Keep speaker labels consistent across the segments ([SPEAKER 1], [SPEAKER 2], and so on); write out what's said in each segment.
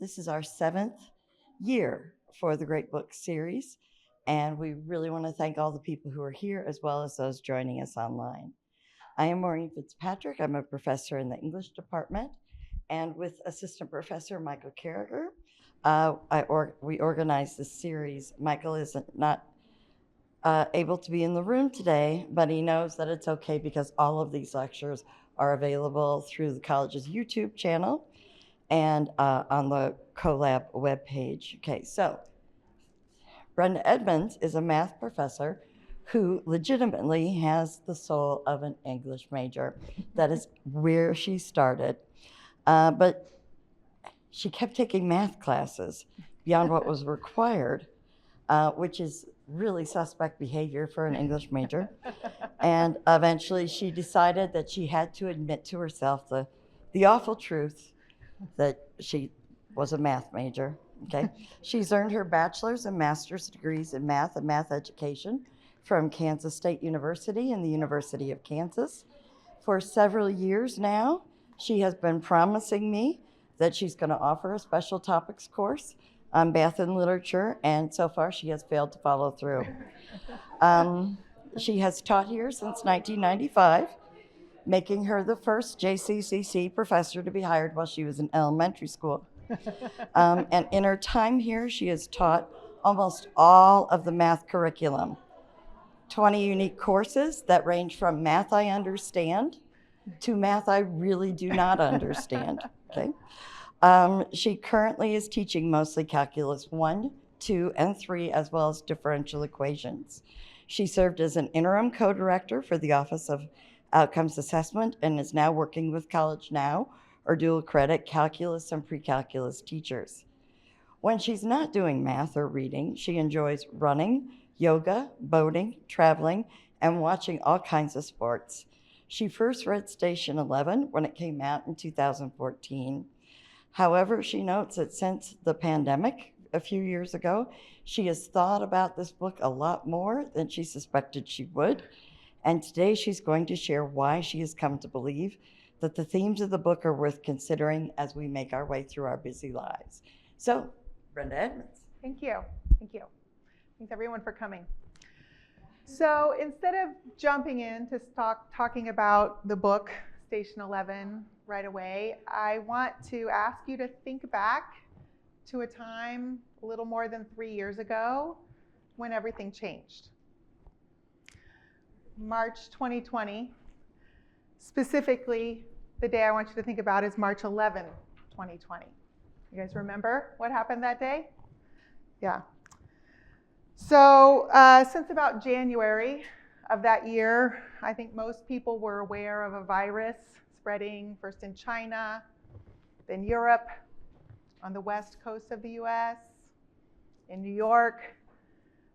[SPEAKER 1] This is our seventh year for the Great Books series, and we really want to thank all the people who are here as well as those joining us online. I am Maureen Fitzpatrick. I'm a professor in the English department, and with Assistant Professor Michael Carragher, we organized this series. Michael is not able to be in the room today, but he knows that it's okay because all of these lectures are available through the college's YouTube channel and on the CoLab webpage. Okay, so Brenda Edmonds is a math professor who legitimately has the soul of an English major. That is where she started. But she kept taking math classes beyond what was required, which is really suspect behavior for an English major. And eventually she decided that she had to admit to herself the awful truth that she was a math major. Okay. She's earned her bachelor's and master's degrees in math and math education from Kansas State University and the University of Kansas. For several years now, she has been promising me that she's going to offer a special topics course on math and literature, and so far she has failed to follow through. She has taught here since 1995, making her the first JCCC professor to be hired while she was in elementary school. And in her time here, she has taught almost all of the math curriculum, 20 unique courses that range from math I understand to math I really do not understand. Okay. She currently is teaching mostly calculus 1, 2, and 3, as well as differential equations. She served as an interim co-director for the Office of Outcomes Assessment and is now working with College Now, or dual credit calculus and pre-calculus teachers. When she's not doing math or reading, she enjoys running, yoga, boating, traveling, and watching all kinds of sports. She first read Station 11 when it came out in 2014. However, she notes that since the pandemic a few years ago, she has thought about this book a lot more than she suspected she would. And today she's going to share why she has come to believe that the themes of the book are worth considering as we make our way through our busy lives. So, Brenda Edmonds.
[SPEAKER 2] Thank you. Thank you. Thanks everyone for coming. So instead of jumping in to talking about the book, Station 11, right away, I want to ask you to think back to a time a little more than 3 years ago when everything changed. March 2020, specifically, the day I want you to think about is March 11, 2020. You guys remember what happened that day? Yeah. So since about January of that year, I think most people were aware of a virus spreading first in China, then Europe, on the west coast of the US, in New York.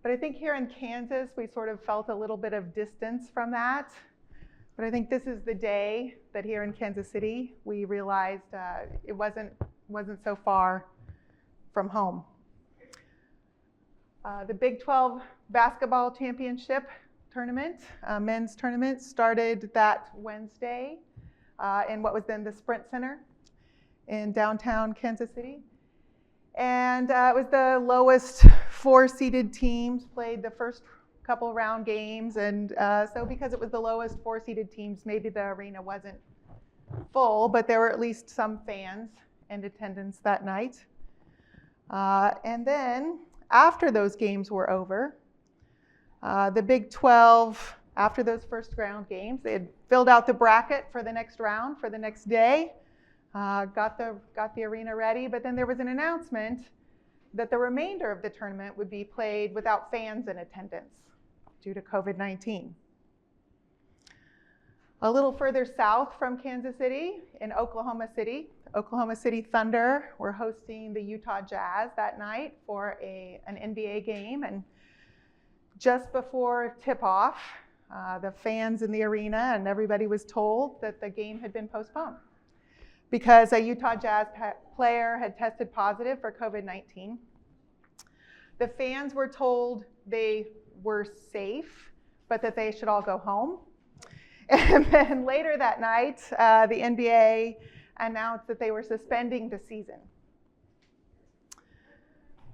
[SPEAKER 2] But I think here in Kansas, we sort of felt a little bit of distance from that. But I think this is the day that here in Kansas City, we realized it wasn't so far from home. The Big 12 basketball championship tournament, men's tournament, started that Wednesday in what was then the Sprint Center in downtown Kansas City. And it was the lowest 4 seeded teams played the first couple round games. And so because it was the lowest 4 seeded teams, maybe the arena wasn't full, but there were at least some fans in attendance that night. And then after those games were over, the Big 12, after those first round games, they had filled out the bracket for the next round, for the next day, got the arena ready, but then there was an announcement that the remainder of the tournament would be played without fans in attendance due to COVID-19. A little further south from Kansas City, in Oklahoma City Thunder were hosting the Utah Jazz that night for an NBA game. And just before tip-off, the fans in the arena and everybody was told that the game had been postponed because a Utah Jazz player had tested positive for COVID-19. The fans were told they were safe, but that they should all go home. And then later that night, the NBA announced that they were suspending the season.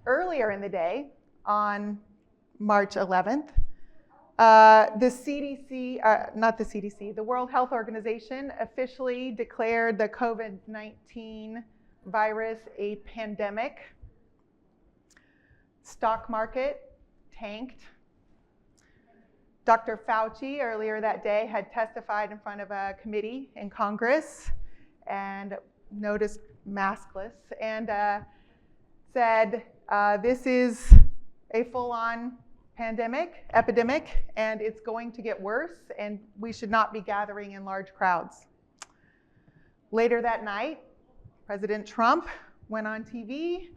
[SPEAKER 2] earlier in the day, on March 11th, the World Health Organization officially declared the COVID-19 virus a pandemic. Stock market tanked. Dr. Fauci earlier that day had testified in front of a committee in Congress and noticed maskless and said this is a full-on epidemic, and it's going to get worse, and we should not be gathering in large crowds. Later that night, President Trump went on TV,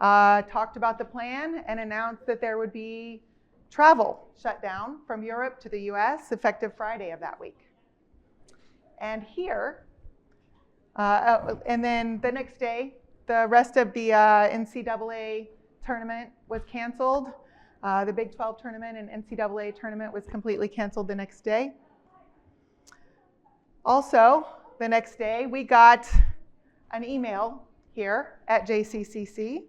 [SPEAKER 2] talked about the plan, and announced that there would be travel shut down from Europe to the US effective Friday of that week. And here, and then the next day, the rest of the NCAA tournament was canceled. The Big 12 tournament and NCAA tournament was completely canceled the next day. Also, the next day, we got an email here at JCCC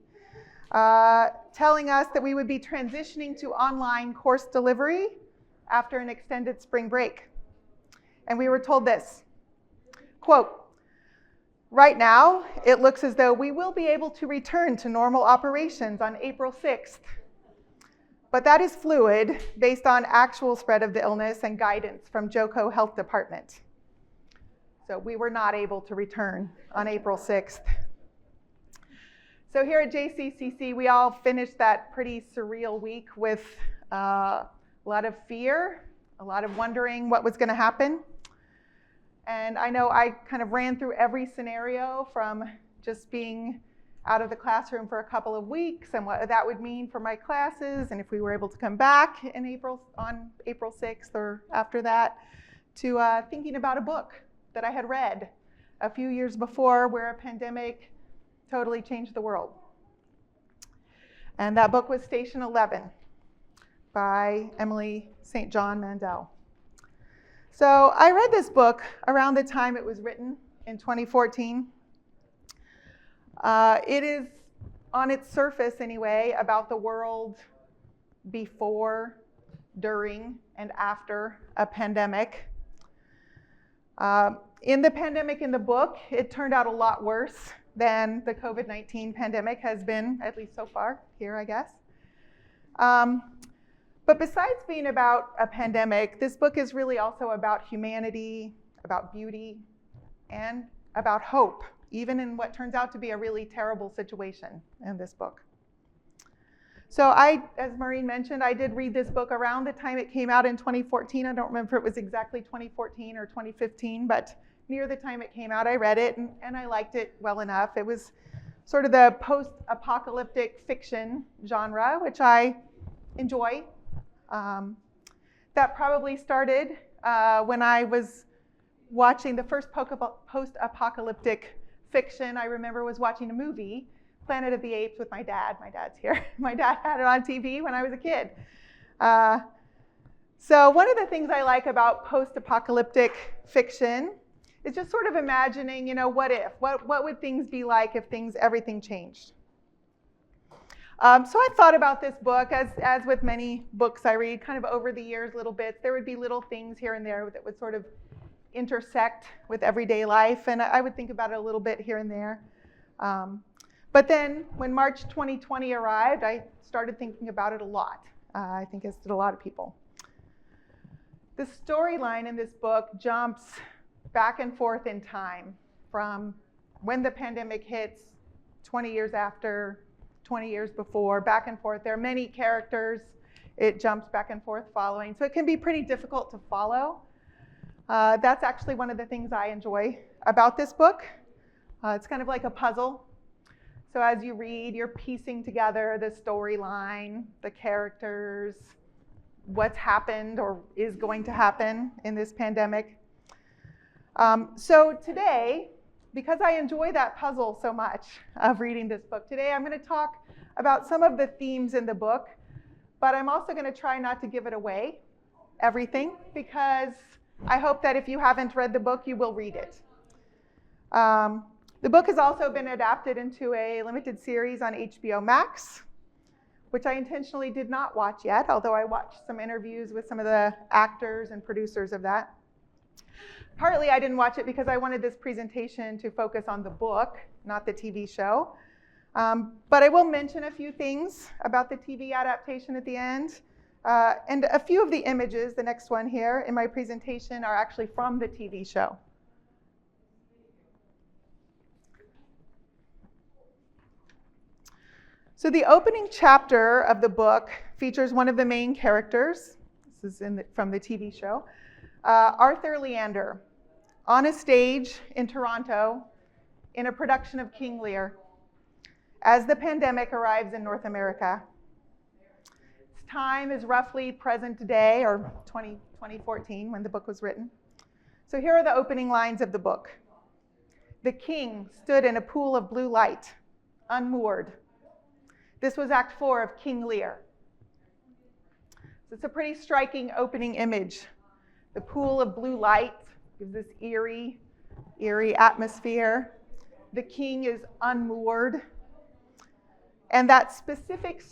[SPEAKER 2] telling us that we would be transitioning to online course delivery after an extended spring break. And we were told this, quote, "Right now, it looks as though we will be able to return to normal operations on April 6th. But that is fluid based on actual spread of the illness and guidance from JoCo Health Department." So we were not able to return on April 6th. So here at JCCC, we all finished that pretty surreal week with a lot of fear, a lot of wondering what was going to happen. And I know I kind of ran through every scenario from just being out of the classroom for a couple of weeks and what that would mean for my classes and if we were able to come back on April 6th or after that, to thinking about a book that I had read a few years before where a pandemic totally changed the world. And that book was Station 11 by Emily St. John Mandel. So I read this book around the time it was written in 2014. It is, on its surface anyway, about the world before, during, and after a pandemic. In the pandemic in the book, it turned out a lot worse than the COVID-19 pandemic has been, at least so far here, I guess. But besides being about a pandemic, this book is really also about humanity, about beauty, and about hope, even in what turns out to be a really terrible situation in this book. So as Maureen mentioned, I did read this book around the time it came out in 2014. I don't remember if it was exactly 2014 or 2015, but near the time it came out, I read it, and I liked it well enough. It was sort of the post-apocalyptic fiction genre, which I enjoy. That probably started when I was watching the first post-apocalyptic fiction I remember was watching a movie, Planet of the Apes, with my dad. My dad's here. My dad had it on TV when I was a kid. So one of the things I like about post-apocalyptic fiction is just sort of imagining, what if? What would things be like if everything changed? So I thought about this book, as with many books I read, kind of over the years, little bits. There would be little things here and there that would sort of intersect with everyday life, and I would think about it a little bit here and there. But then when March 2020 arrived, I started thinking about it a lot. I think as did a lot of people. The storyline in this book jumps back and forth in time from when the pandemic hits, 20 years after, 20 years before, back and forth. There are many characters. It jumps back and forth following. So it can be pretty difficult to follow. That's actually one of the things I enjoy about this book. It's kind of like a puzzle. So as you read, you're piecing together the storyline, the characters, what's happened or is going to happen in this pandemic. So today, because I enjoy that puzzle so much of reading this book, today I'm going to talk about some of the themes in the book, but I'm also going to try not to give it away, everything, because I hope that if you haven't read the book, you will read it. The book has also been adapted into a limited series on HBO Max. which I intentionally did not watch yet, although I watched some interviews with some of the actors and producers of that. Partly I didn't watch it because I wanted this presentation to focus on the book, not the TV show. But I will mention a few things about the TV adaptation at the end. And a few of the images, the next one here, in my presentation are actually from the TV show. So the opening chapter of the book features one of the main characters. This is from the TV show. Arthur Leander, on a stage in Toronto in a production of King Lear, as the pandemic arrives in North America. Its time is roughly present day, or 2014, when the book was written. So here are the opening lines of the book. The king stood in a pool of blue light, unmoored. This was Act 4 of King Lear. So it's a pretty striking opening image. The pool of blue light gives this eerie atmosphere. The king is unmoored. And that specific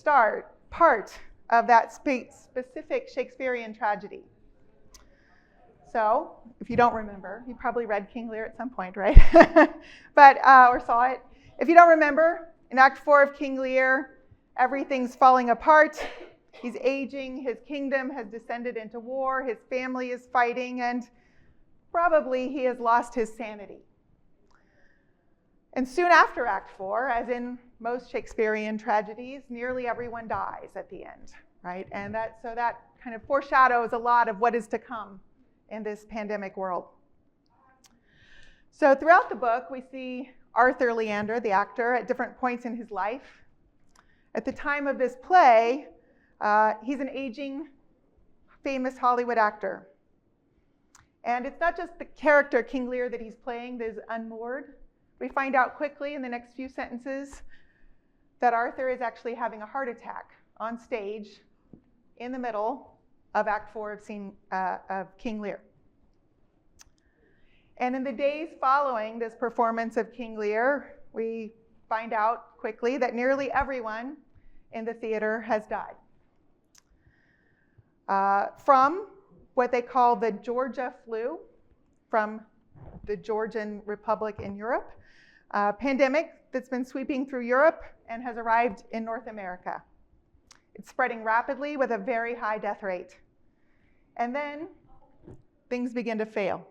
[SPEAKER 2] part of that specific Shakespearean tragedy. So, if you don't remember, you probably read King Lear at some point, right? Or saw it. If you don't remember, in Act 4 of King Lear, everything's falling apart. He's aging, his kingdom has descended into war, his family is fighting, and probably he has lost his sanity. And soon after Act 4, as in most Shakespearean tragedies, nearly everyone dies at the end, right? And that kind of foreshadows a lot of what is to come in this pandemic world. So throughout the book, we see Arthur Leander, the actor, at different points in his life. At the time of this play, he's an aging, famous Hollywood actor. And it's not just the character, King Lear, that he's playing that is unmoored. We find out quickly in the next few sentences that Arthur is actually having a heart attack on stage in the middle of Act 4 of King Lear. And in the days following this performance of King Lear, we find out quickly that nearly everyone in the theater has died. From what they call the Georgia flu, from the Georgian Republic in Europe, pandemic that's been sweeping through Europe and has arrived in North America. It's spreading rapidly with a very high death rate. And then things begin to fail.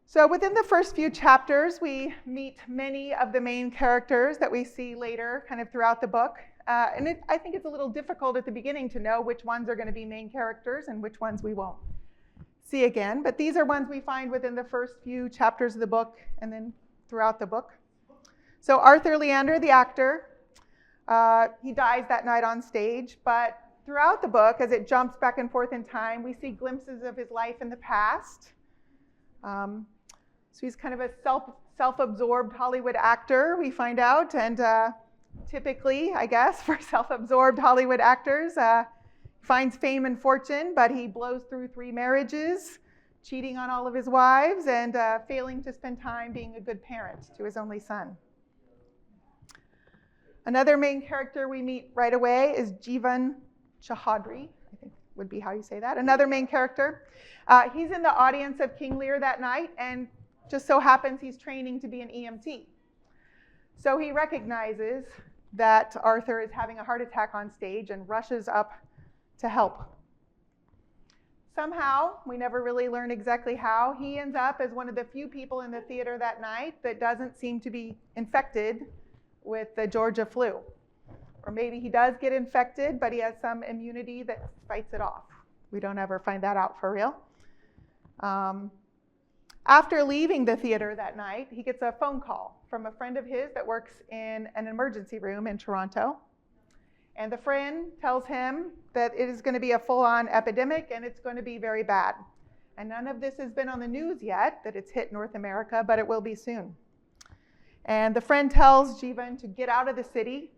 [SPEAKER 2] So within the first few chapters, we meet many of the main characters that we see later kind of throughout the book. I think it's a little difficult at the beginning to know which ones are going to be main characters and which ones we won't see again. But these are ones we find within the first few chapters of the book and then throughout the book. So Arthur Leander, the actor, he dies that night on stage. But throughout the book, as it jumps back and forth in time, we see glimpses of his life in the past. So he's kind of a self-absorbed Hollywood actor, we find out. And typically, I guess, for self-absorbed Hollywood actors, finds fame and fortune, but he blows through 3 marriages, cheating on all of his wives, and failing to spend time being a good parent to his only son. Another main character we meet right away is Jeevan Chaudhary, I think would be how you say that. Another main character. He's in the audience of King Lear that night, and just so happens he's training to be an EMT. So he recognizes that Arthur is having a heart attack on stage and rushes up to help. Somehow, we never really learn exactly how, he ends up as one of the few people in the theater that night that doesn't seem to be infected with the Georgia flu. Or maybe he does get infected, but he has some immunity that fights it off. We don't ever find that out for real. After leaving the theater that night, he gets a phone call from a friend of his that works in an emergency room in Toronto. And the friend tells him that it is going to be a full-on epidemic and it's going to be very bad. And none of this has been on the news yet, that it's hit North America, but it will be soon. And the friend tells Jeevan to get out of the city,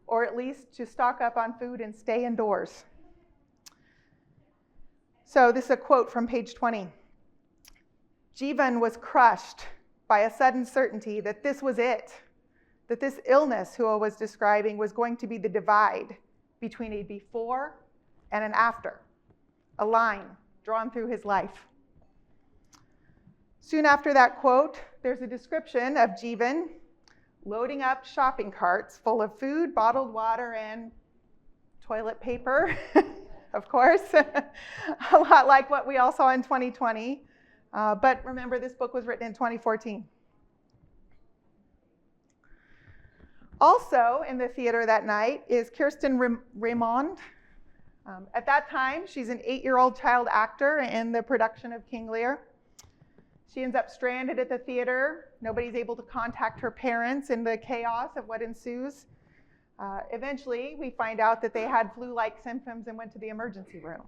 [SPEAKER 2] or at least to stock up on food and stay indoors. So this is a quote from page 20. Jeevan was crushed by a sudden certainty that this was it. that this illness Hua was describing was going to be the divide between a before and an after, a line drawn through his life. Soon after that quote, there's a description of Jeevan loading up shopping carts full of food, bottled water, and toilet paper, of course, a lot like what we all saw in 2020. But remember, this book was written in 2014. Also in the theater that night is Kirsten Raymond. At that time, she's an 8-year-old child actor in the production of King Lear. She ends up stranded at the theater. Nobody's able to contact her parents in the chaos of what ensues. Eventually, we find out that they had flu-like symptoms and went to the emergency room.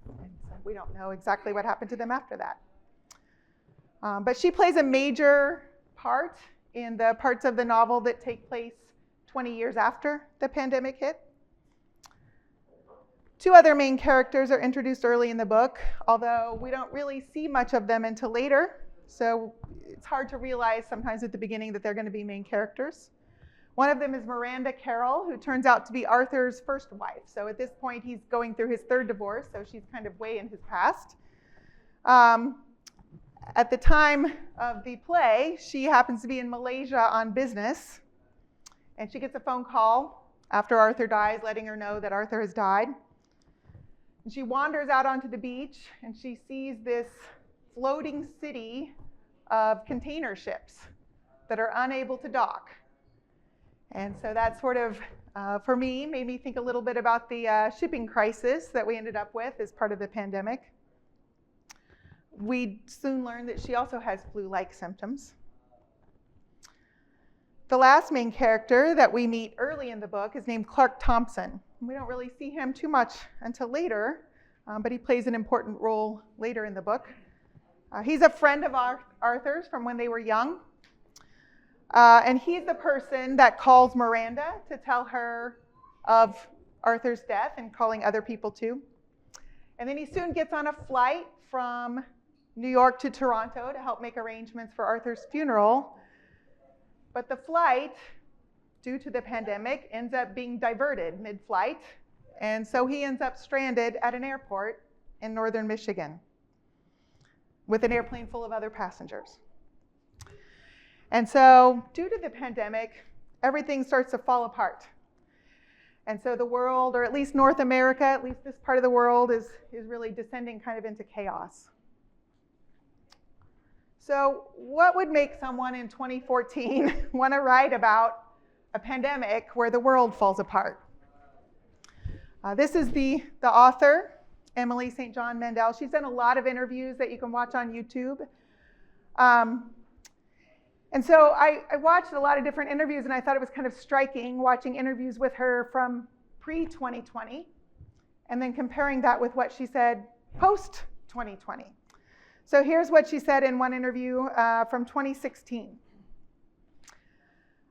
[SPEAKER 2] And so we don't know exactly what happened to them after that. But she plays a major part in the parts of the novel that take place 20 years after the pandemic hit. 2 other main characters are introduced early in the book, although we don't really see much of them until later. So it's hard to realize sometimes at the beginning that they're going to be main characters. One of them is Miranda Carroll, who turns out to be Arthur's first wife. So at this point, he's going through his 3rd divorce, so she's kind of way in his past. At the time of the play, she happens to be in Malaysia on business, and she gets a phone call after Arthur dies, letting her know that Arthur has died. And she wanders out onto the beach, and she sees this floating city of container ships that are unable to dock. And so that sort of, for me, made me think a little bit about the shipping crisis that we ended up with as part of the pandemic. We soon learned that she also has flu-like symptoms. The last main character that we meet early in the book is named Clark Thompson. We don't really see him too much until later, but he plays an important role later in the book. He's a friend of Arthur's from when they were young. And he's the person that calls Miranda to tell her of Arthur's death and calling other people too. And then he soon gets on a flight from New York to Toronto to help make arrangements for Arthur's funeral. But the flight, due to the pandemic, ends up being diverted mid-flight. And so he ends up stranded at an airport in northern Michigan with an airplane full of other passengers. And so due to the pandemic, everything starts to fall apart. And so the world, or at least North America, at least this part of the world, is really descending kind of into chaos. So what would make someone in 2014 want to write about a pandemic where the world falls apart? This is the author, Emily St. John Mandel. She's done a lot of interviews that you can watch on YouTube. And so I watched a lot of different interviews, and I thought it was kind of striking watching interviews with her from pre-2020 and then comparing that with what she said post-2020. So here's what she said in one interview from 2016.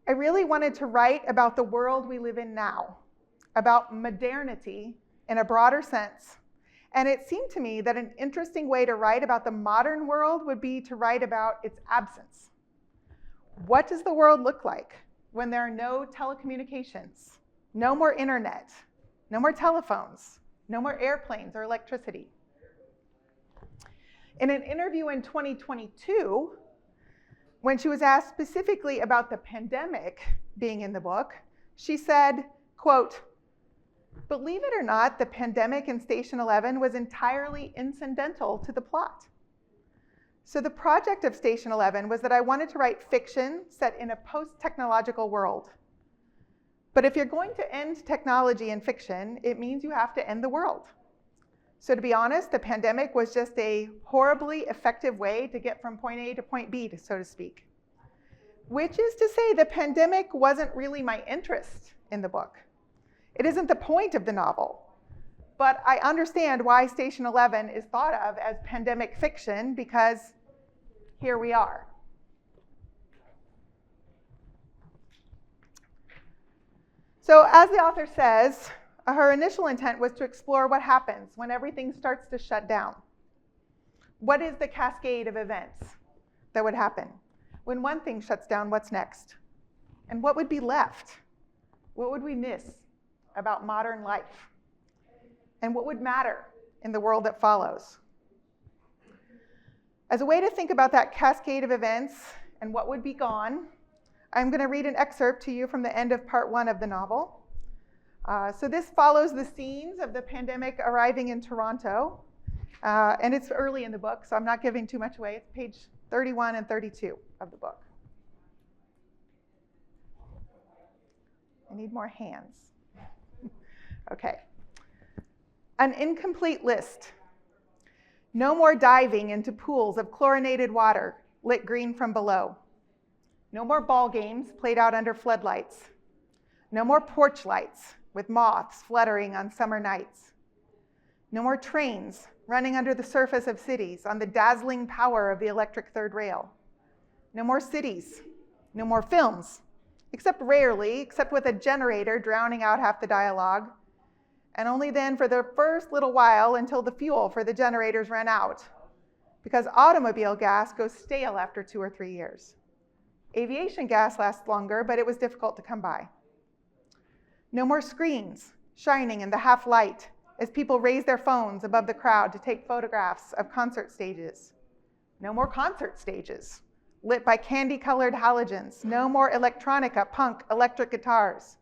[SPEAKER 2] I really wanted to write about the world we live in now, about modernity in a broader sense. And it seemed to me that an interesting way to write about the modern world would be to write about its absence. What does the world look like when there are no telecommunications, no more internet, no more telephones, no more airplanes or electricity? In an interview in 2022, when she was asked specifically about the pandemic being in the book, she said, quote, "Believe it or not, the pandemic in Station 11 was entirely incidental to the plot. So the project of Station 11 was that I wanted to write fiction set in a post-technological world. But if you're going to end technology in fiction, it means you have to end the world. So to be honest, the pandemic was just a horribly effective way to get from point A to point B, so to speak. Which is to say the pandemic wasn't really my interest in the book. It isn't the point of the novel. But I understand why Station 11 is thought of as pandemic fiction, because here we are." So as the author says, her initial intent was to explore what happens when everything starts to shut down. What is the cascade of events that would happen? When one thing shuts down, what's next? And what would be left? What would we miss about modern life? And what would matter in the world that follows? As a way to think about that cascade of events and what would be gone, I'm going to read an excerpt to you from the end of part 1 of the novel. So this follows the scenes of the pandemic arriving in Toronto, and it's early in the book, so I'm not giving too much away. It's page 31 and 32 of the book. I need more hands. Okay. An incomplete list. No more diving into pools of chlorinated water lit green from below. No more ball games played out under floodlights. No more porch lights with moths fluttering on summer nights. No more trains running under the surface of cities on the dazzling power of the electric third rail. No more cities. No more films, except rarely, except with a generator drowning out half the dialogue. And only then for the first little while until the fuel for the generators ran out, because automobile gas goes stale after 2 or 3 years. Aviation gas lasts longer, but it was difficult to come by. No more screens shining in the half light as people raise their phones above the crowd to take photographs of concert stages. No more concert stages lit by candy-colored halogens. No more electronica, punk, electric guitars.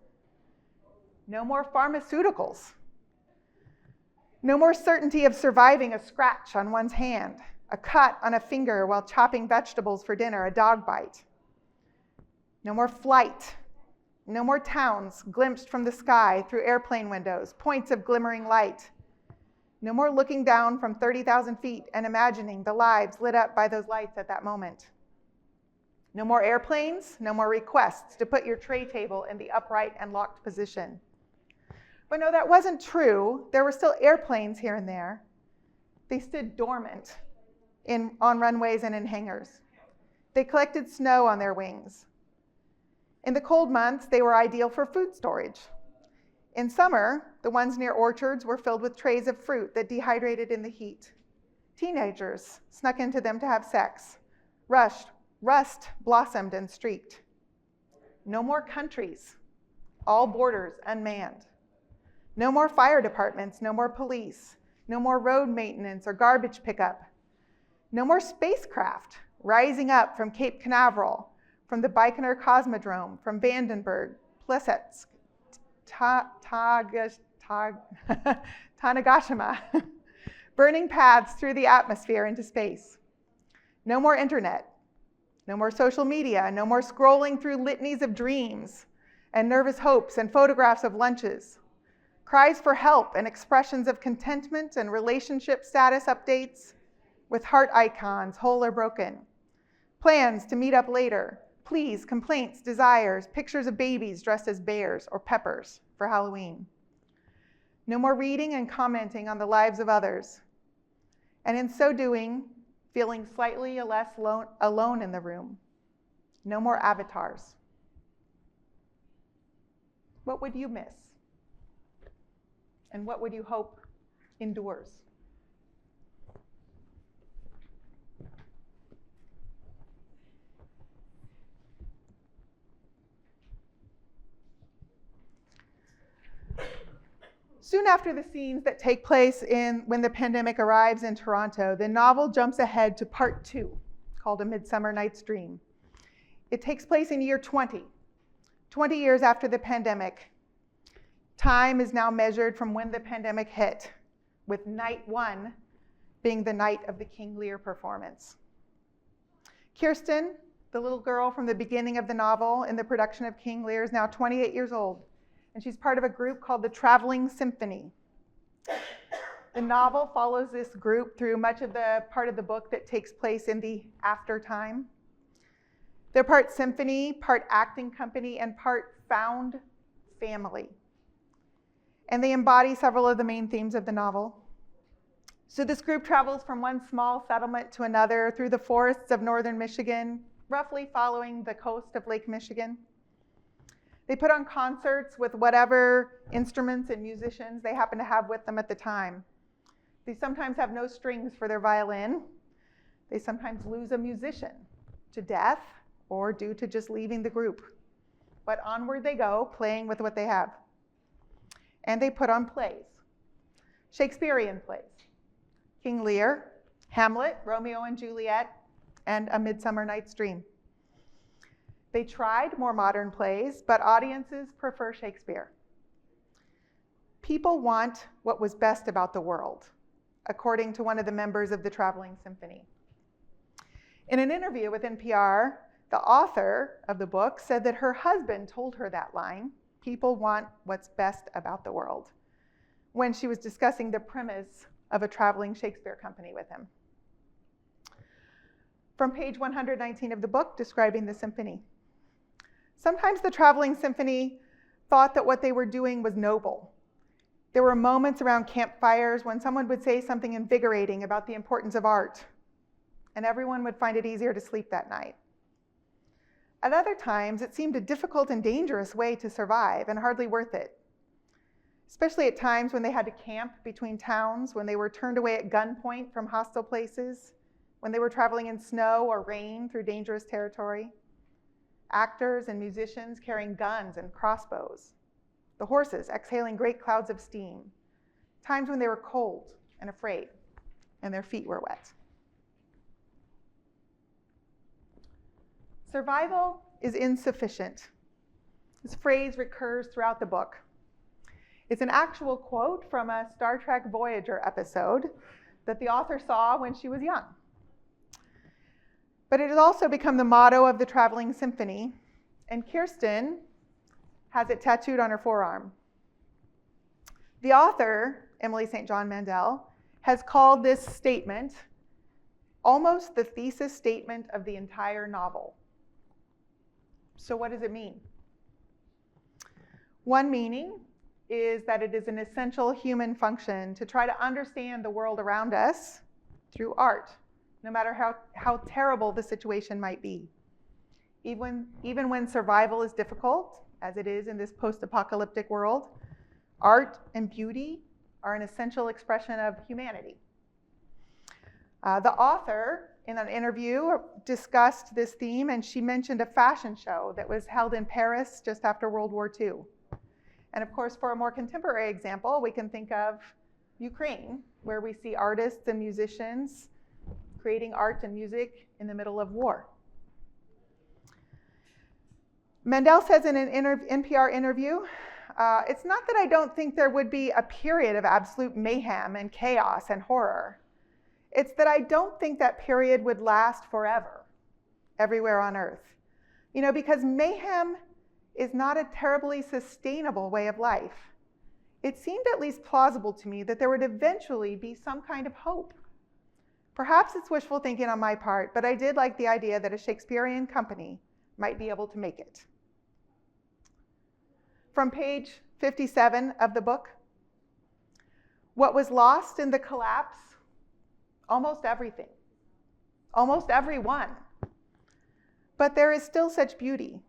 [SPEAKER 2] No more pharmaceuticals. No more certainty of surviving a scratch on one's hand, a cut on a finger while chopping vegetables for dinner, a dog bite. No more flight. No more towns glimpsed from the sky through airplane windows, points of glimmering light. No more looking down from 30,000 feet and imagining the lives lit up by those lights at that moment. No more airplanes, no more requests to put your tray table in the upright and locked position. But no, that wasn't true. There were still airplanes here and there. They stood dormant on runways and in hangars. They collected snow on their wings. In the cold months, they were ideal for food storage. In summer, the ones near orchards were filled with trays of fruit that dehydrated in the heat. Teenagers snuck into them to have sex. Rust blossomed and streaked. No more countries, all borders unmanned. No more fire departments, no more police, no more road maintenance or garbage pickup. No more spacecraft rising up from Cape Canaveral, from the Baikonur Cosmodrome, from Vandenberg, Plesetsk, Tanegashima, burning paths through the atmosphere into space. No more internet, no more social media, no more scrolling through litanies of dreams and nervous hopes and photographs of lunches. Cries for help and expressions of contentment and relationship status updates with heart icons, whole or broken. Plans to meet up later, pleas, complaints, desires, pictures of babies dressed as bears or peppers for Halloween. No more reading and commenting on the lives of others. And in so doing, feeling slightly less alone in the room. No more avatars. What would you miss? And what would you hope endures? Soon after the scenes that take place when the pandemic arrives in Toronto, the novel jumps ahead to part 2, called A Midsummer Night's Dream. It takes place in year 20 years after the pandemic. Time is now measured from when the pandemic hit, with night 1 being the night of the King Lear performance. Kirsten, the little girl from the beginning of the novel in the production of King Lear, is now 28 years old, and she's part of a group called the Traveling Symphony. The novel follows this group through much of the part of the book that takes place in the after time. They're part symphony, part acting company, and part found family. And they embody several of the main themes of the novel. So this group travels from one small settlement to another through the forests of northern Michigan, roughly following the coast of Lake Michigan. They put on concerts with whatever instruments and musicians they happen to have with them at the time. They sometimes have no strings for their violin. They sometimes lose a musician to death or due to just leaving the group. but onward they go, playing with what they have. And they put on plays, Shakespearean plays. King Lear, Hamlet, Romeo and Juliet, and A Midsummer Night's Dream. They tried more modern plays, but audiences prefer Shakespeare. People want what was best about the world, according to one of the members of the Traveling Symphony. In an interview with NPR, the author of the book said that her husband told her that line, "People want what's best about the world," when she was discussing the premise of a traveling Shakespeare company with him. From page 119 of the book, describing the symphony. Sometimes the Traveling Symphony thought that what they were doing was noble. There were moments around campfires when someone would say something invigorating about the importance of art, and everyone would find it easier to sleep that night. At other times, it seemed a difficult and dangerous way to survive and hardly worth it, especially at times when they had to camp between towns, when they were turned away at gunpoint from hostile places, when they were traveling in snow or rain through dangerous territory. Actors and musicians carrying guns and crossbows. The horses exhaling great clouds of steam. Times when they were cold and afraid, and their feet were wet. Survival is insufficient. This phrase recurs throughout the book. It's an actual quote from a Star Trek Voyager episode that the author saw when she was young. But it has also become the motto of the Traveling Symphony, and Kirsten has it tattooed on her forearm. The author, Emily St. John Mandel, has called this statement almost the thesis statement of the entire novel. So what does it mean? One meaning is that it is an essential human function to try to understand the world around us through art, no matter how terrible the situation might be. Even when survival is difficult, as it is in this post-apocalyptic world, art and beauty are an essential expression of humanity. The author, in an interview, discussed this theme, and she mentioned a fashion show that was held in Paris just after World War II. And of course, for a more contemporary example, we can think of Ukraine, where we see artists and musicians creating art and music in the middle of war. Mandel says in an NPR interview, it's not that I don't think there would be a period of absolute mayhem and chaos and horror. It's that I don't think that period would last forever, everywhere on Earth. Because mayhem is not a terribly sustainable way of life. It seemed at least plausible to me that there would eventually be some kind of hope. Perhaps it's wishful thinking on my part, but I did like the idea that a Shakespearean company might be able to make it. From page 57 of the book, what was lost in the collapse? Almost everything, almost everyone. But there is still such beauty.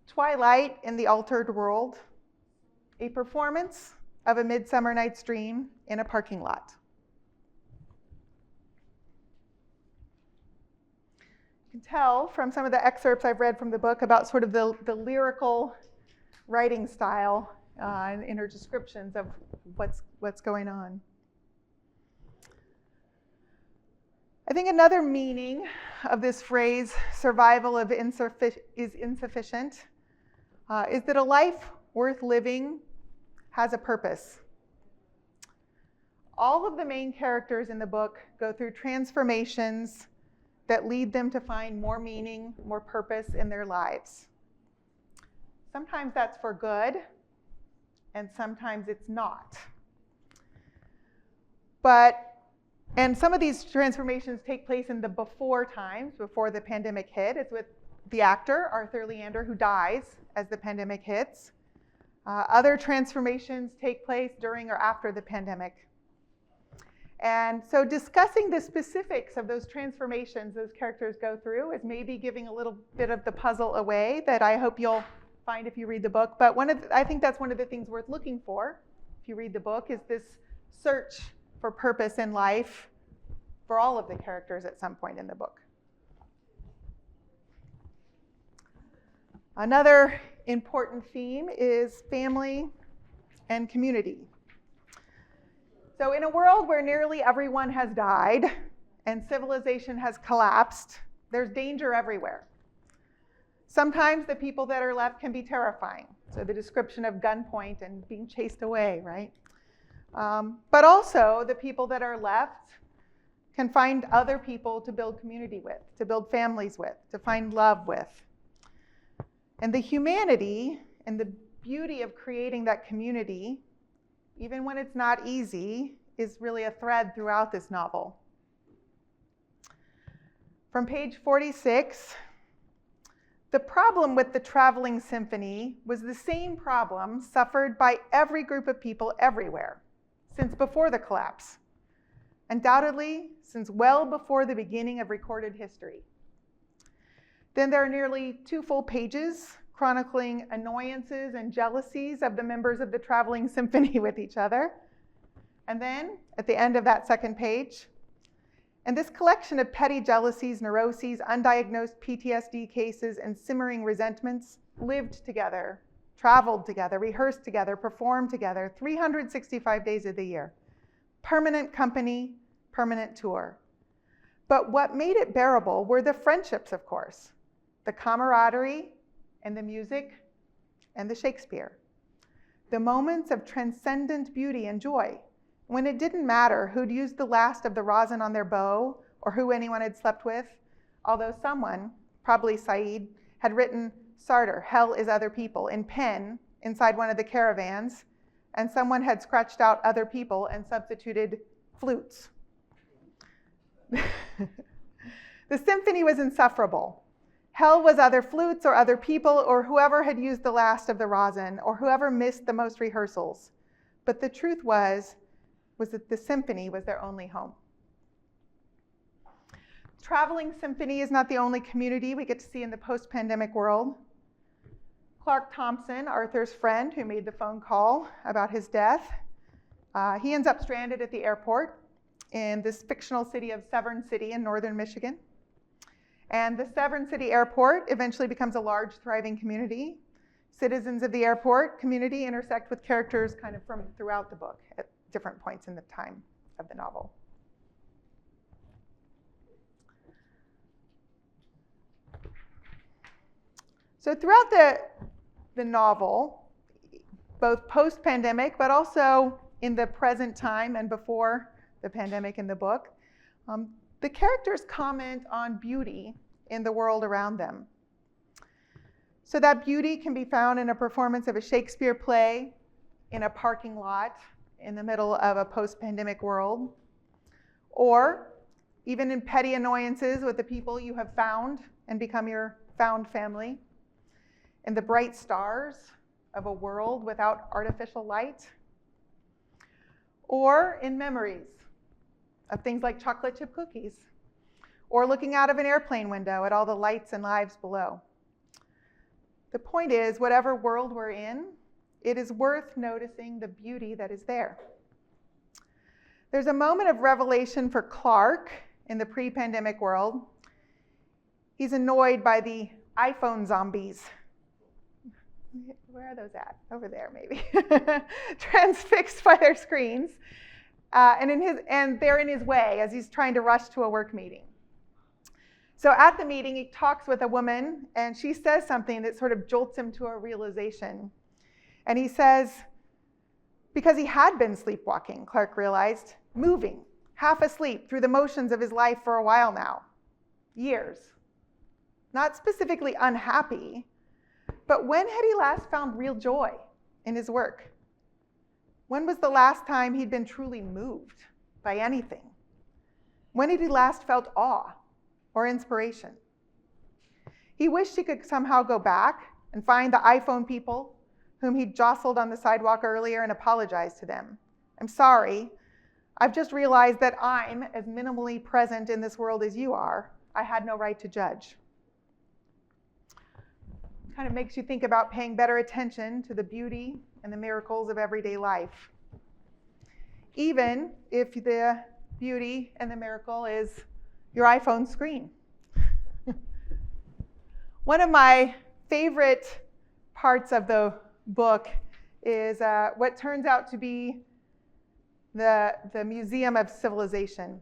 [SPEAKER 2] Twilight in the Altered World, a performance of A Midsummer Night's Dream in a parking lot. You can tell from some of the excerpts I've read from the book about sort of the lyrical writing style in her descriptions of what's going on. I think another meaning of this phrase, survival is insufficient, is that a life worth living has a purpose. All of the main characters in the book go through transformations that lead them to find more meaning, more purpose in their lives. Sometimes that's for good, and sometimes it's not. And some of these transformations take place in the before times, before the pandemic hit. It's with the actor, Arthur Leander, who dies as the pandemic hits. Other transformations take place during or after the pandemic. And so discussing the specifics of those transformations those characters go through is maybe giving a little bit of the puzzle away that I hope you'll find if you read the book. But I think that's one of the things worth looking for if you read the book, is this search for purpose in life for all of the characters at some point in the book. Another important theme is family and community. So in a world where nearly everyone has died and civilization has collapsed, there's danger everywhere. Sometimes the people that are left can be terrifying. So the description of gunpoint and being chased away, right? But also the people that are left can find other people to build community with, to build families with, to find love with. And the humanity and the beauty of creating that community, even when it's not easy, is really a thread throughout this novel. From page 46, the problem with the traveling symphony was the same problem suffered by every group of people everywhere since before the collapse. Undoubtedly, since well before the beginning of recorded history. Then there are nearly 2 full pages chronicling annoyances and jealousies of the members of the traveling symphony with each other. And then, at the end of that second page, and this collection of petty jealousies, neuroses, undiagnosed PTSD cases, and simmering resentments lived together, traveled together, rehearsed together, performed together 365 days of the year. Permanent company, permanent tour. But what made it bearable were the friendships, of course, the camaraderie and the music and the Shakespeare. The moments of transcendent beauty and joy, when it didn't matter who'd used the last of the rosin on their bow or who anyone had slept with, although someone, probably Said, had written Sartre, Hell is Other People, in pen inside one of the caravans, and someone had scratched out other people and substituted flutes. The symphony was insufferable. Hell was other flutes or other people or whoever had used the last of the rosin or whoever missed the most rehearsals. But the truth was that the symphony was their only home. Traveling symphony is not the only community we get to see in the post-pandemic world. Clark Thompson, Arthur's friend who made the phone call about his death, he ends up stranded at the airport in this fictional city of Severn City in northern Michigan. And the Severn City Airport eventually becomes a large, thriving community. Citizens of the airport community intersect with characters kind of from throughout the book at different points in the time of the novel. So throughout the novel, both post-pandemic, but also in the present time and before the pandemic in the book, the characters comment on beauty in the world around them. So that beauty can be found in a performance of a Shakespeare play, in a parking lot, in the middle of a post-pandemic world, or even in petty annoyances with the people you have found and become your found family, in the bright stars of a world without artificial light, or in memories of things like chocolate chip cookies, or looking out of an airplane window at all the lights and lives below. The point is, whatever world we're in, it is worth noticing the beauty that is there. There's a moment of revelation for Clark in the pre-pandemic world. He's annoyed by the iPhone zombies. Where are those at? Over there, maybe. Transfixed by their screens. And they're in his way as he's trying to rush to a work meeting. So at the meeting, he talks with a woman, and she says something that sort of jolts him to a realization. And he says, because he had been sleepwalking, Clark realized, moving, half asleep through the motions of his life for a while now, years. Not specifically unhappy, but when had he last found real joy in his work? When was the last time he'd been truly moved by anything? When had he last felt awe or inspiration? He wished he could somehow go back and find the iPhone people whom he'd jostled on the sidewalk earlier and apologize to them. I'm sorry. I've just realized that I'm as minimally present in this world as you are. I had no right to judge. Kind of makes you think about paying better attention to the beauty and the miracles of everyday life. Even if the beauty and the miracle is your iPhone screen. One of my favorite parts of the book is what turns out to be the Museum of Civilization.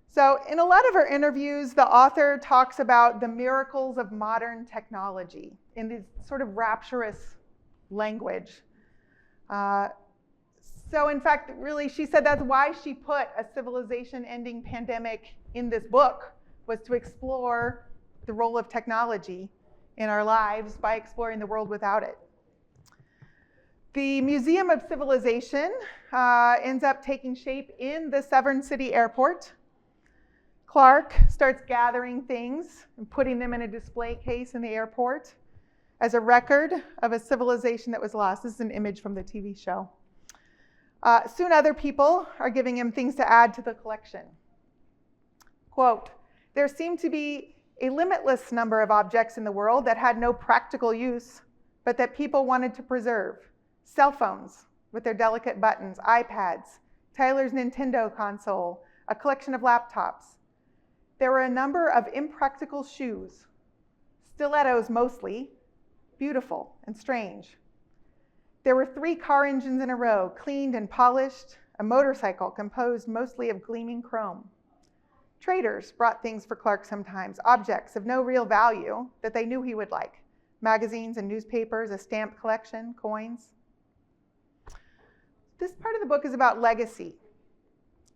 [SPEAKER 2] So in a lot of her interviews, the author talks about the miracles of modern technology in this sort of rapturous language. So in fact, really, she said that's why she put a civilization-ending pandemic in this book, was to explore the role of technology in our lives by exploring the world without it. The Museum of Civilization ends up taking shape in the Severn City Airport. Clark starts gathering things and putting them in a display case in the airport as a record of a civilization that was lost. This is an image from the TV show. Soon other people are giving him things to add to the collection. Quote, "There seemed to be a limitless number of objects in the world that had no practical use, but that people wanted to preserve. Cell phones with their delicate buttons, iPads, Tyler's Nintendo console, a collection of laptops. There were a number of impractical shoes, stilettos mostly, beautiful and strange. There were 3 car engines in a row, cleaned and polished, a motorcycle composed mostly of gleaming chrome. Traders brought things for Clark sometimes, objects of no real value that they knew he would like, magazines and newspapers, a stamp collection, coins." This part of the book is about legacy,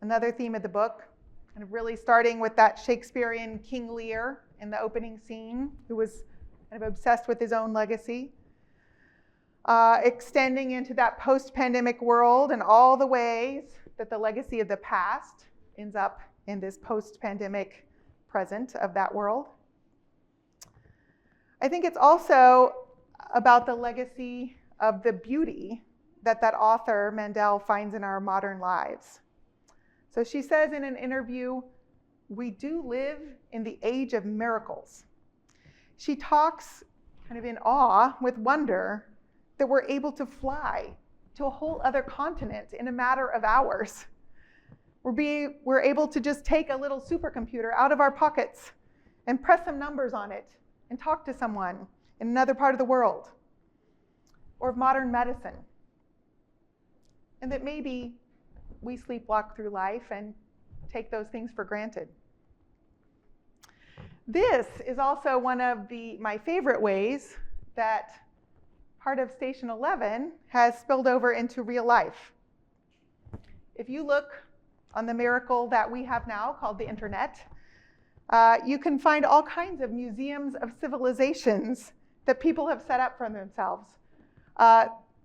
[SPEAKER 2] another theme of the book, and really starting with that Shakespearean King Lear in the opening scene, who was kind of obsessed with his own legacy, extending into that post-pandemic world and all the ways that the legacy of the past ends up in this post-pandemic present of that world. I think it's also about the legacy of the beauty that author, Mandel, finds in our modern lives. So she says in an interview, "We do live in the age of miracles." She talks kind of in awe, with wonder, that we're able to fly to a whole other continent in a matter of hours. We're able to just take a little supercomputer out of our pockets and press some numbers on it and talk to someone in another part of the world. Or of modern medicine. And that maybe we sleepwalk through life and take those things for granted. This is also one of my favorite ways that part of Station 11 has spilled over into real life. If you look on the miracle that we have now called the internet, you can find all kinds of museums of civilizations that people have set up for themselves.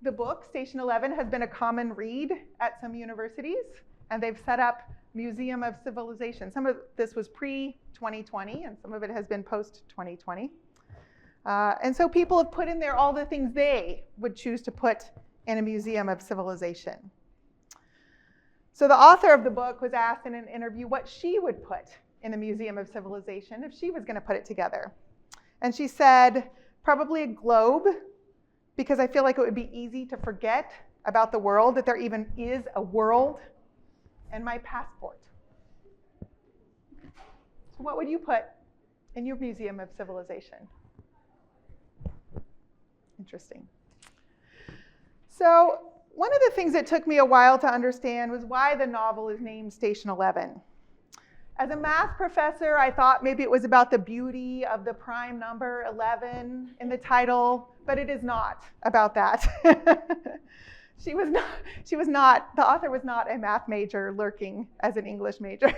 [SPEAKER 2] The book, Station 11, has been a common read at some universities, and they've set up Museum of Civilization. Some of this was pre-2020, and some of it has been post-2020. And so people have put in there all the things they would choose to put in a Museum of Civilization. So the author of the book was asked in an interview what she would put in a Museum of Civilization if she was going to put it together. And she said, probably a globe, because I feel like it would be easy to forget about the world, that there even is a world, and my passport. So what would you put in your Museum of Civilization? Interesting. So one of the things that took me a while to understand was why the novel is named Station 11. As a math professor, I thought maybe it was about the beauty of the prime number 11 in the title, but it is not about that. The author was not a math major lurking as an English major.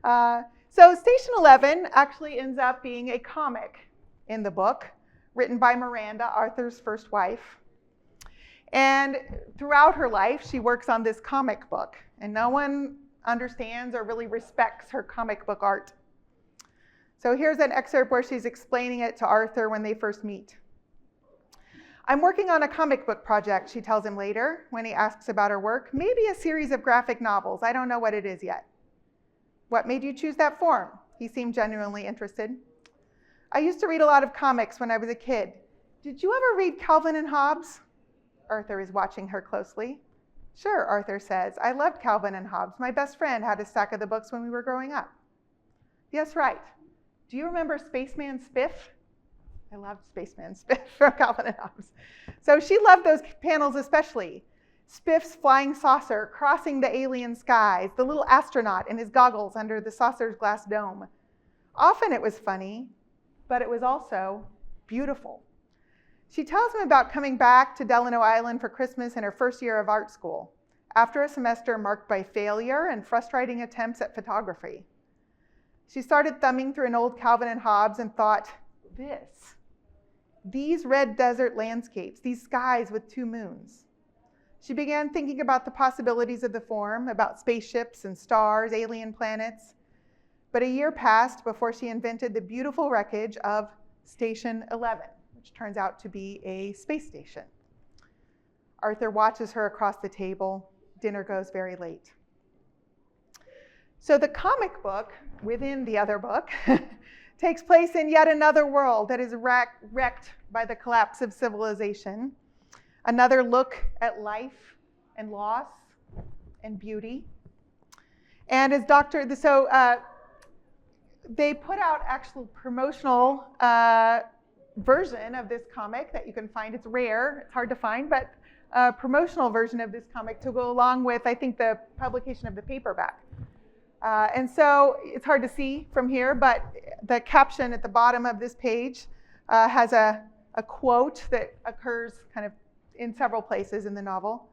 [SPEAKER 2] So Station 11 actually ends up being a comic in the book, written by Miranda, Arthur's first wife. And throughout her life, she works on this comic book, and no one understands or really respects her comic book art. So here's an excerpt where she's explaining it to Arthur when they first meet. "I'm working on a comic book project," she tells him later when he asks about her work. "Maybe a series of graphic novels. I don't know what it is yet." "What made you choose that form?" He seemed genuinely interested. "I used to read a lot of comics when I was a kid. Did you ever read Calvin and Hobbes?" Arthur is watching her closely. "Sure," Arthur says. "I loved Calvin and Hobbes. My best friend had a stack of the books when we were growing up." "Yes, right. Do you remember Spaceman Spiff? I loved Spaceman Spiff from Calvin and Hobbes. So she loved those panels especially. Spiff's flying saucer crossing the alien skies, the little astronaut in his goggles under the saucer's glass dome. Often it was funny, but it was also beautiful. She tells him about coming back to Delano Island for Christmas in her first year of art school, after a semester marked by failure and frustrating attempts at photography. She started thumbing through an old Calvin and Hobbes and thought, these red desert landscapes, these skies with 2 moons. She began thinking about the possibilities of the form, about spaceships and stars, alien planets. But a year passed before she invented the beautiful wreckage of Station 11, which turns out to be a space station. Arthur watches her across the table. Dinner goes very late. So the comic book within the other book takes place in yet another world that is wrecked by the collapse of civilization. Another look at life and loss and beauty. And as they put out actual promotional version of this comic that you can find. It's rare, it's hard to find, but a promotional version of this comic to go along with, I think, the publication of the paperback. And so it's hard to see from here, but the caption at the bottom of this page has a quote that occurs kind of in several places in the novel.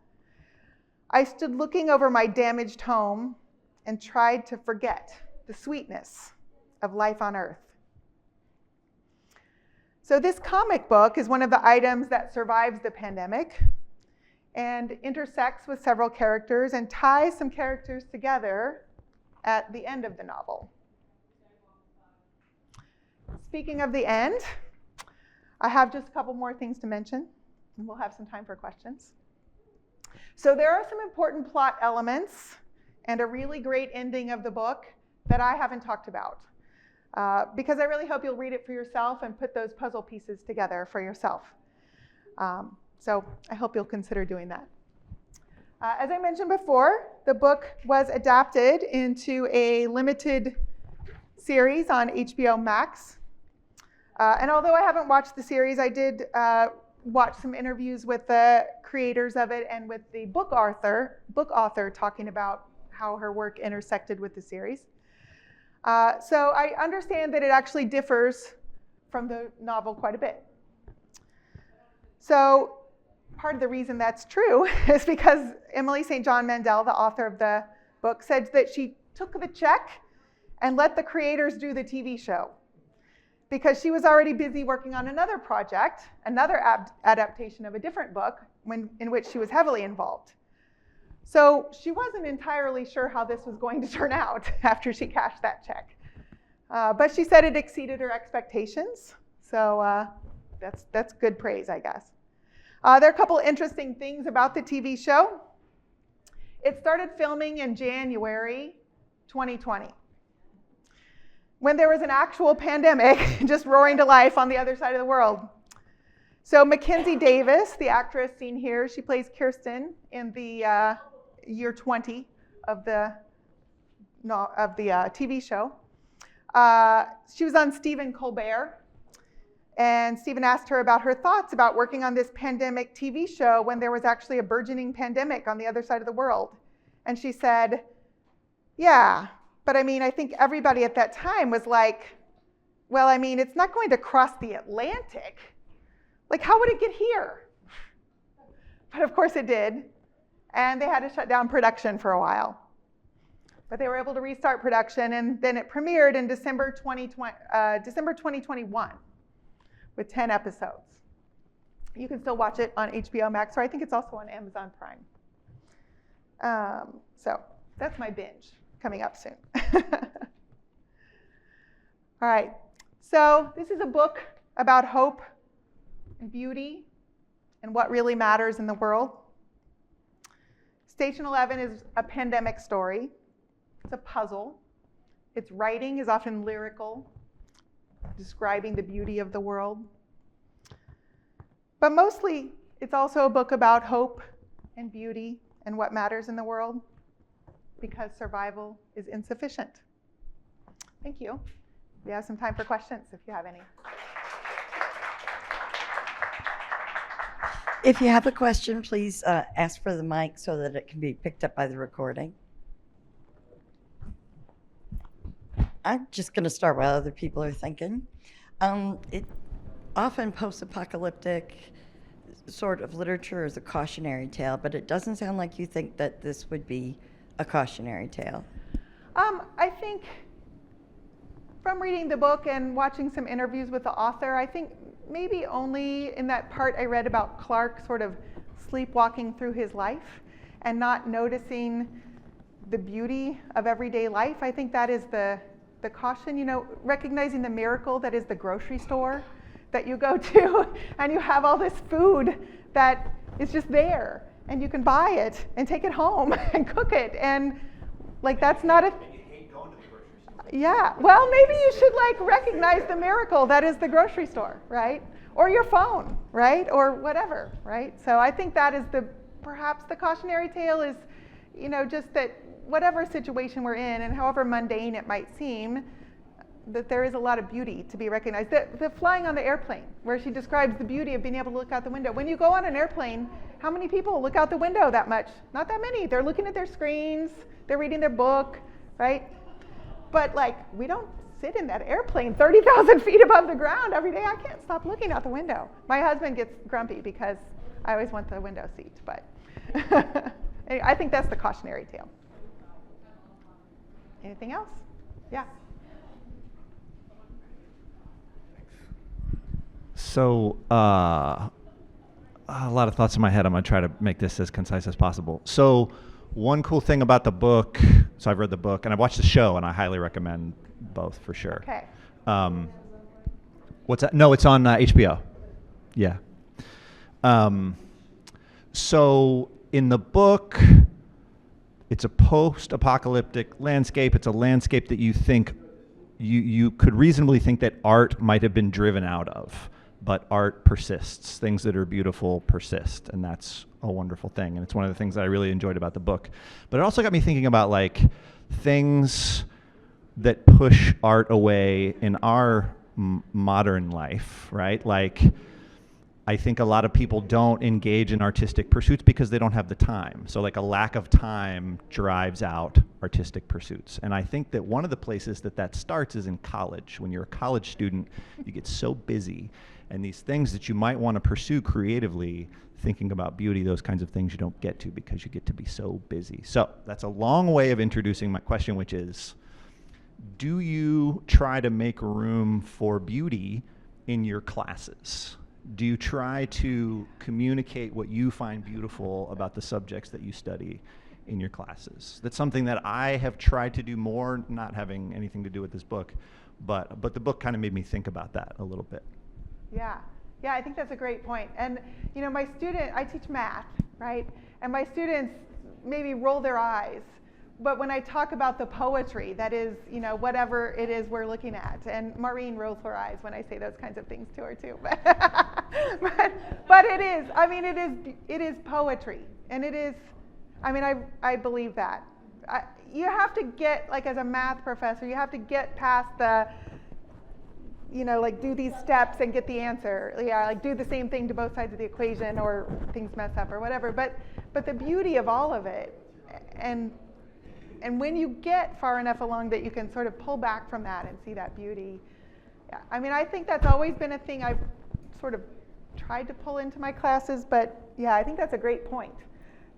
[SPEAKER 2] I stood looking over my damaged home and tried to forget the sweetness of life on Earth. So this comic book is one of the items that survives the pandemic and intersects with several characters and ties some characters together at the end of the novel. Speaking of the end, I have just a couple more things to mention, and we'll have some time for questions. So there are some important plot elements and a really great ending of the book that I haven't talked about, because I really hope you'll read it for yourself and put those puzzle pieces together for yourself. So I hope you'll consider doing that. As I mentioned before, the book was adapted into a limited series on HBO Max. And although I haven't watched the series, I did watch some interviews with the creators of it and with the book author talking about how her work intersected with the series. So I understand that it actually differs from the novel quite a bit. So part of the reason that's true is because Emily St. John Mandel, the author of the book, said that she took the check and let the creators do the TV show, because she was already busy working on another project, another adaptation of a different book in which she was heavily involved. So she wasn't entirely sure how this was going to turn out after she cashed that check. But she said it exceeded her expectations. So that's good praise, I guess. There are a couple interesting things about the TV show. It started filming in January 2020, when there was an actual pandemic just roaring to life on the other side of the world. So Mackenzie Davis, the actress seen here, she plays Kirsten in the year 20 of the TV show. She was on Stephen Colbert, and Stephen asked her about her thoughts about working on this pandemic TV show when there was actually a burgeoning pandemic on the other side of the world. And she said, yeah, but I mean, I think everybody at that time was like, well, I mean, it's not going to cross the Atlantic. Like, how would it get here? But of course it did. And they had to shut down production for a while. But they were able to restart production, and then it premiered in December 2021 with 10 episodes. You can still watch it on HBO Max, or I think it's also on Amazon Prime. So that's my binge coming up soon. All right, so this is a book about hope and beauty and what really matters in the world. Station 11 is a pandemic story. It's a puzzle. Its writing is often lyrical, describing the beauty of the world. But mostly, it's also a book about hope and beauty and what matters in the world, because survival is insufficient. Thank you. We have some time for questions if you have any.
[SPEAKER 1] If you have a question, please ask for the mic so that it can be picked up by the recording. I'm just going to start while other people are thinking. It often post-apocalyptic sort of literature is a cautionary tale, but it doesn't sound like you think that this would be a cautionary tale.
[SPEAKER 2] I think from reading the book and watching some interviews with the author, I think maybe only in that part I read about Clark sort of sleepwalking through his life and not noticing the beauty of everyday life. I think that is the caution, you know, recognizing the miracle that is the grocery store that you go to and you have all this food that is just there and you can buy it and take it home and cook it, and like that's not a yeah, well, maybe you should like recognize the miracle that is the grocery store, right? Or your phone, right? Or whatever, right? So I think that is perhaps the cautionary tale is, you know, just that whatever situation we're in and however mundane it might seem, that there is a lot of beauty to be recognized. The flying on the airplane, where she describes the beauty of being able to look out the window. When you go on an airplane, how many people look out the window that much? Not that many. They're looking at their screens, they're reading their book, right? But like, we don't sit in that airplane 30,000 feet above the ground every day. I can't stop looking out the window. My husband gets grumpy because I always want the window seat, but I think that's the cautionary tale. Anything else? Yeah.
[SPEAKER 3] So, a lot of thoughts in my head. I'm going to try to make this as concise as possible. So, one cool thing about the book, so I've read the book, and I've watched the show, and I highly recommend both for sure.
[SPEAKER 2] Okay.
[SPEAKER 3] What's that? No, it's on HBO. Yeah. So, in the book, it's a post-apocalyptic landscape. It's a landscape that you think, you could reasonably think that art might have been driven out of. But art persists. Things that are beautiful persist, and that's a wonderful thing. And it's one of the things that I really enjoyed about the book. But it also got me thinking about like things that push art away in our modern life, right? Like, I think a lot of people don't engage in artistic pursuits because they don't have the time. So like a lack of time drives out artistic pursuits. And I think that one of the places that starts is in college. When you're a college student, you get so busy. And these things that you might want to pursue creatively, thinking about beauty, those kinds of things you don't get to because you get to be so busy. So that's a long way of introducing my question, which is, do you try to make room for beauty in your classes? Do you try to communicate what you find beautiful about the subjects that you study in your classes? That's something that I have tried to do more, not having anything to do with this book, but the book kind of made me think about that a little bit.
[SPEAKER 2] Yeah, I think that's a great point. And you know, I teach math, right? And my students maybe roll their eyes, but when I talk about the poetry, that is, you know, whatever it is we're looking at, and Maureen rolls her eyes when I say those kinds of things to her too. But it is, I mean, it is poetry, and it is, I mean, I believe that. You have to get, like as a math professor, you have to get past the, you know, like do these steps and get the answer. Yeah, like do the same thing to both sides of the equation or things mess up or whatever. But the beauty of all of it, and when you get far enough along that you can sort of pull back from that and see that beauty. Yeah, I mean, I think that's always been a thing I've sort of tried to pull into my classes, but yeah, I think that's a great point.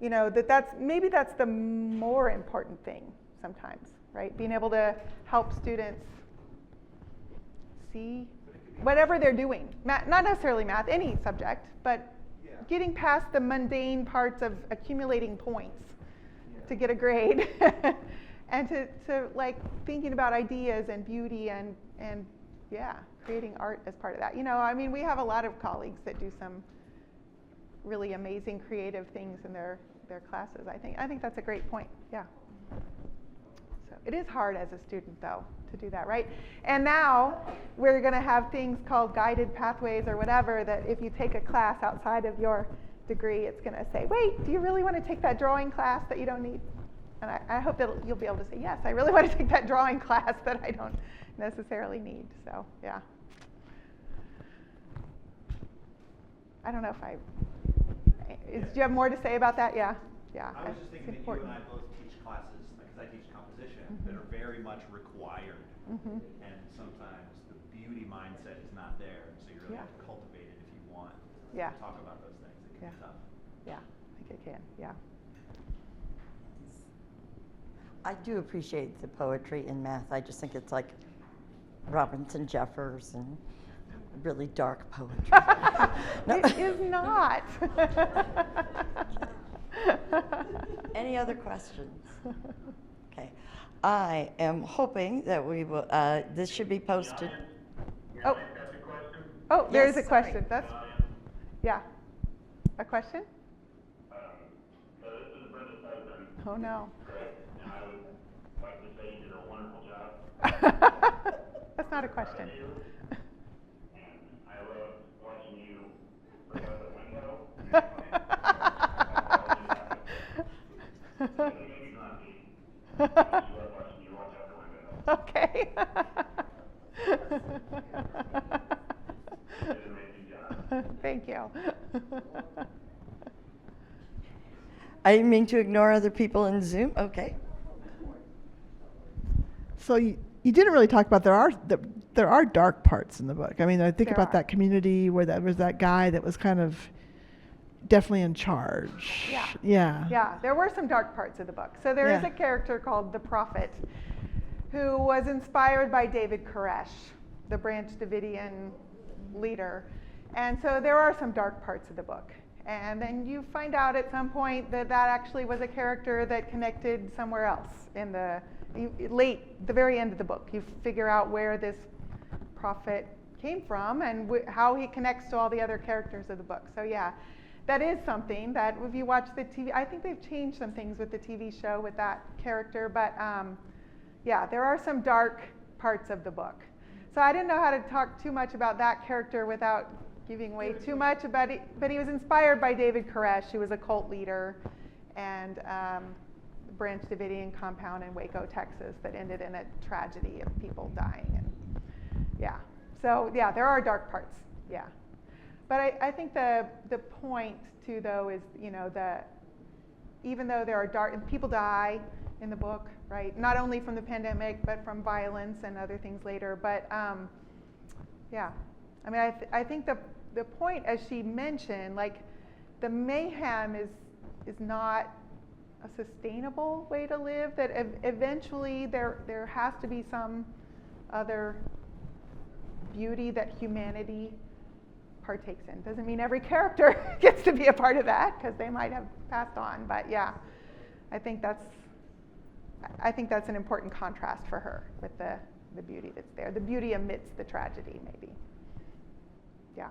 [SPEAKER 2] You know, that's the more important thing sometimes, right? Being able to help students see whatever they're doing, not necessarily math, any subject, but getting past the mundane parts of accumulating points to get a grade and to like thinking about ideas and beauty and yeah, creating art as part of that. You know, I mean, we have a lot of colleagues that do some really amazing creative things in their classes. I think that's a great point. Yeah. So it is hard as a student though to do that, right? And now we're going to have things called guided pathways or whatever, that if you take a class outside of your degree, it's going to say, wait, do you really want to take that drawing class that you don't need? And I hope that you'll be able to say, yes, I really want to take that drawing class that I don't necessarily need. So, yeah. I don't know if do you have more to say about that? Yeah. Yeah.
[SPEAKER 3] I was just thinking that you and I both teach classes, because I teach composition, that are very much required. And sometimes the beauty mindset is not there, so you really have to cultivate it if you want to talk about those things. It can be tough.
[SPEAKER 2] Yeah, I think it can. Yeah.
[SPEAKER 1] I do appreciate the poetry in math. I just think it's like Robinson Jeffers and really dark poetry. No.
[SPEAKER 2] It is not.
[SPEAKER 1] Any other questions? Okay. I am hoping that we will, this should be posted.
[SPEAKER 2] Oh, oh, there is a
[SPEAKER 1] Yes,
[SPEAKER 2] question.
[SPEAKER 1] sorry.
[SPEAKER 2] That's, yeah. A question?
[SPEAKER 4] So this is Brenda's husband,
[SPEAKER 2] Oh, no.
[SPEAKER 4] Greg, and I would like to say you did a wonderful job.
[SPEAKER 2] That's not a question.
[SPEAKER 4] And I love watching you look out the window. Maybe not me. I just love watching you watch out the window.
[SPEAKER 2] Okay.
[SPEAKER 4] You did an amazing job.
[SPEAKER 2] Thank you.
[SPEAKER 1] I didn't mean to ignore other people in Zoom. Okay.
[SPEAKER 5] So you didn't really talk about there are dark parts in the book. I mean, I think
[SPEAKER 2] There
[SPEAKER 5] about
[SPEAKER 2] are.
[SPEAKER 5] that community where there was that guy that was kind of definitely in charge.
[SPEAKER 2] Yeah.
[SPEAKER 5] Yeah.
[SPEAKER 2] Yeah, there were some dark parts of the book. So there is
[SPEAKER 5] Yeah.
[SPEAKER 2] a character called the Prophet who was inspired by David Koresh, the Branch Davidian leader. And so there are some dark parts of the book. And then you find out at some point that that actually was a character that connected somewhere else in the very end of the book. You figure out where this prophet came from and how he connects to all the other characters of the book. So yeah, that is something that if you watch the TV, I think they've changed some things with the TV show with that character, but yeah, there are some dark parts of the book. So I didn't know how to talk too much about that character without giving away too much about it, but he was inspired by David Koresh, who was a cult leader, and Branch Davidian compound in Waco, Texas, that ended in a tragedy of people dying. And yeah, so yeah, there are dark parts. Yeah, but I think the point too, though, is even though there are dark, people die in the book, right? Not only from the pandemic, but from violence and other things later. But yeah, I mean, I think the point, as she mentioned, like the mayhem is not a sustainable way to live. That eventually there has to be some other beauty that humanity partakes in. Doesn't mean every character gets to be a part of that, because they might have passed on. But yeah, I think that's an important contrast for her with the beauty that's there. The beauty amidst the tragedy, maybe. Yeah.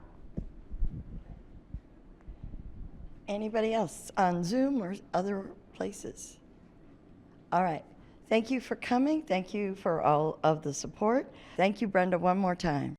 [SPEAKER 1] Anybody else on Zoom or other places? All right. Thank you for coming. Thank you for all of the support. Thank you, Brenda, one more time.